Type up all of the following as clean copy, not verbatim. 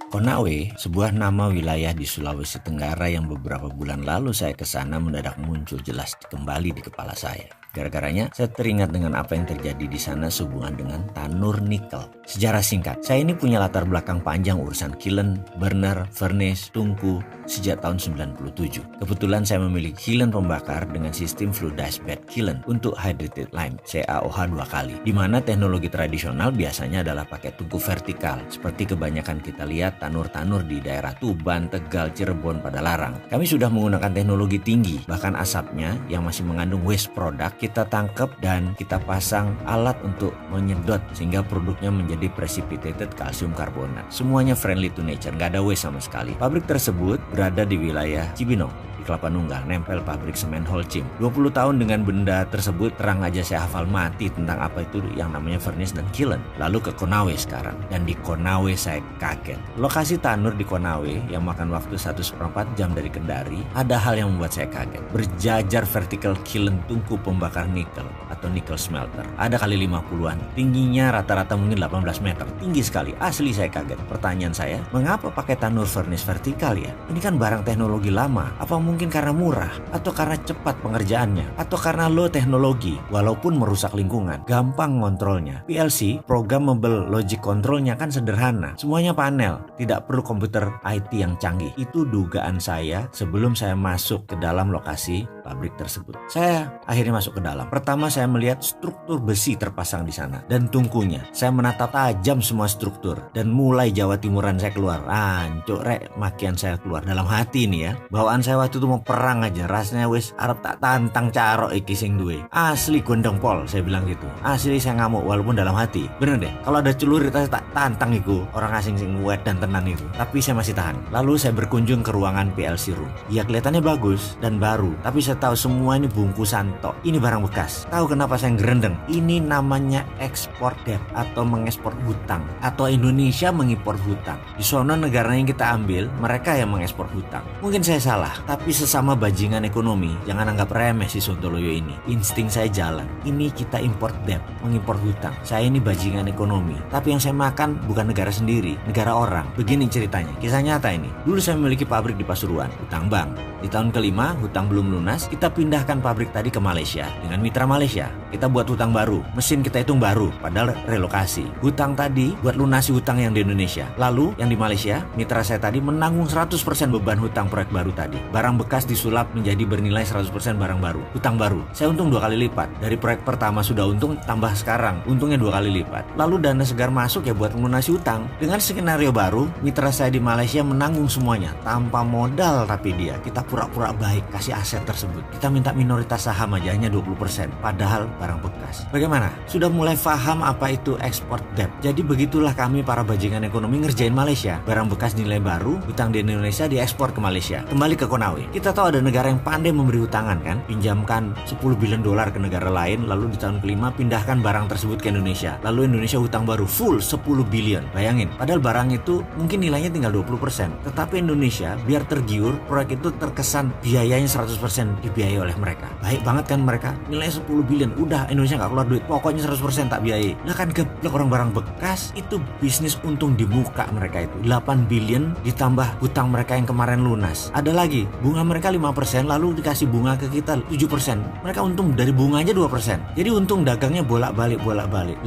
Konawe, sebuah nama wilayah di Sulawesi Tenggara yang beberapa bulan lalu saya ke sana mendadak muncul jelas kembali di kepala saya. Gara-garanya, saya teringat dengan apa yang terjadi di sana sehubungan dengan tanur nikel. Sejarah singkat, saya ini punya latar belakang panjang urusan kiln, burner, furnace, tungku sejak tahun 97. Kebetulan saya memiliki kiln pembakar dengan sistem fluidized bed kiln untuk hydrated lime, CaOH 2 kali. Di mana teknologi tradisional biasanya adalah pakai tungku vertikal, seperti kebanyakan kita lihat tanur-tanur di daerah Tuban, Tegal, Cirebon, Padalarang. Kami sudah menggunakan teknologi tinggi, bahkan asapnya yang masih mengandung waste product kita tangkap dan kita pasang alat untuk menyedot sehingga produknya menjadi precipitated calcium carbonate. Semuanya friendly to nature, nggak ada waste sama sekali. Pabrik tersebut berada di wilayah Cibinong, Kelapa Nunggal, nempel pabrik semen Holcim. 20 tahun dengan benda tersebut, terang aja saya hafal mati tentang apa itu yang namanya furnace dan kiln. Lalu ke Konawe sekarang, dan di Konawe saya kaget. Lokasi tanur di Konawe yang makan waktu 1/4 jam dari Kendari, ada hal yang membuat saya kaget. Berjajar vertical kiln tungku pembakar nikel atau nickel smelter. Ada kali 50-an, tingginya rata-rata mungkin 18 meter, tinggi sekali. Asli saya kaget. Pertanyaan saya, mengapa pakai tanur furnace vertikal ya? Ini kan barang teknologi lama. Apa mungkin karena murah, atau karena cepat pengerjaannya, atau karena low teknologi, walaupun merusak lingkungan, gampang ngontrolnya. PLC, programmable logic controlnya kan sederhana, semuanya panel, tidak perlu komputer IT yang canggih. Itu dugaan saya sebelum saya masuk ke dalam lokasi pabrik tersebut. Saya akhirnya masuk ke dalam. Pertama saya melihat struktur besi terpasang di sana dan tungkunya. Saya menatap tajam semua struktur dan mulai Jawa Timuran saya keluar. Ancuk rek, makian saya keluar dalam hati nih ya. Bawaan saya waktu itu mau perang aja, rasanya wis arep tak tantang carok iki sing duwe. Asli gondong pol, saya bilang gitu. Asli saya ngamuk walaupun dalam hati. Bener deh, kalau ada celurit saya tak tantang iku orang asing sing wet dan tenan itu. Tapi saya masih tahan. Lalu saya berkunjung ke ruangan PLC room. Ya kelihatannya bagus dan baru, tapi saya tahu semua ini bungkusan tok. Ini barang bekas. Tahu kenapa saya gerendeng? Ini namanya ekspor debt atau mengekspor hutang, atau Indonesia mengimpor hutang. Di sono negara yang kita ambil, mereka yang mengekspor hutang. Mungkin saya salah, tapi sesama bajingan ekonomi, jangan anggap remeh si Sontoloyo ini. Insting saya jalan. Ini kita import debt, mengimpor hutang. Saya ini bajingan ekonomi, tapi yang saya makan bukan negara sendiri, negara orang. Begini ceritanya, kisah nyata ini. Dulu saya memiliki pabrik di Pasuruan, hutang bank. Di tahun kelima, hutang belum lunas, kita pindahkan pabrik tadi ke Malaysia dengan mitra Malaysia. Kita buat hutang baru, mesin kita hitung baru, padahal relokasi. Hutang tadi buat lunasi hutang yang di Indonesia. Lalu yang di Malaysia, mitra saya tadi menanggung 100% beban hutang proyek baru tadi. Barang bekas disulap menjadi bernilai 100% barang baru, hutang baru. Saya untung 2 kali lipat. Dari proyek pertama sudah untung, tambah sekarang untungnya 2 kali lipat. Lalu dana segar masuk ya buat melunasi hutang. Dengan skenario baru, mitra saya di Malaysia menanggung semuanya tanpa modal, tapi kita pura-pura baik kasih aset tersebut. Kita minta minoritas saham aja hanya 20%, padahal barang bekas. Bagaimana? Sudah mulai paham apa itu export debt. Jadi begitulah kami para bajingan ekonomi ngerjain Malaysia. Barang bekas nilai baru, hutang di Indonesia diekspor ke Malaysia. Kembali ke Konawe. Kita tahu ada negara yang pandai memberi hutangan kan? Pinjamkan 10 billion dolar ke negara lain, lalu di tahun kelima pindahkan barang tersebut ke Indonesia. Lalu Indonesia hutang baru full 10 billion. Bayangin, padahal barang itu mungkin nilainya tinggal 20%. Tetapi Indonesia biar tergiur, proyek itu terkesan biayanya 100% dibiayai oleh mereka. Baik banget kan mereka, nilainya 10 billion, udah Indonesia nggak keluar duit, pokoknya 100% tak biayai. Lah kan geblek orang barang bekas, itu bisnis untung di muka mereka itu. 8 billion ditambah hutang mereka yang kemarin lunas. Ada lagi, bunga mereka 5%, lalu dikasih bunga ke kita 7%. Mereka untung dari bunganya 2%. Jadi untung dagangnya bolak-balik.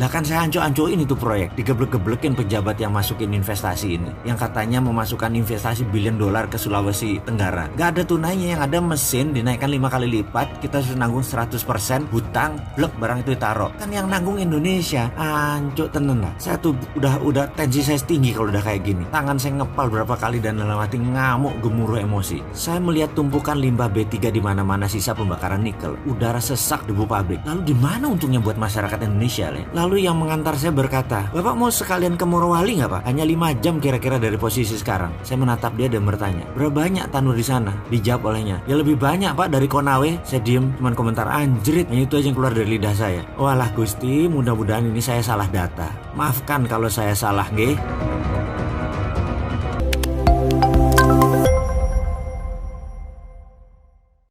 Lah kan saya anco-ancoin itu proyek, digeblek-geblekin pejabat yang masukin investasi ini. Yang katanya memasukkan investasi billion dolar ke Sulawesi Tenggara. Gak ada tunainya, yang ada mesin dinaikkan 5 kali lipat, kita sudah nanggung 100% hutang, blek barang itu ditaruh. Kan yang nanggung Indonesia. Ancuk tenan lah. Saya tuh udah tensi saya tinggi kalau udah kayak gini. Tangan saya ngepal berapa kali dan dalam hati ngamuk gemuruh emosi. Saya melihat tumpukan limbah B3 di mana-mana, sisa pembakaran nikel, udara sesak debu pabrik. Lalu di mana untungnya buat masyarakat Indonesia, Le? Lalu yang mengantar saya berkata, "Bapak mau sekalian ke Morowali nggak, Pak? Hanya 5 jam kira-kira dari posisi sekarang." Saya menatap dia dan bertanya, "Berapa banyak tanur di sana?" Dijawab olehnya, "Ya lebih banyak, Pak, dari Konawe." Saya diem, cuman komentar anjrit, hanya itu aja yang keluar dari lidah saya. Walah Gusti, mudah-mudahan ini saya salah data. Maafkan kalau saya salah, nggih.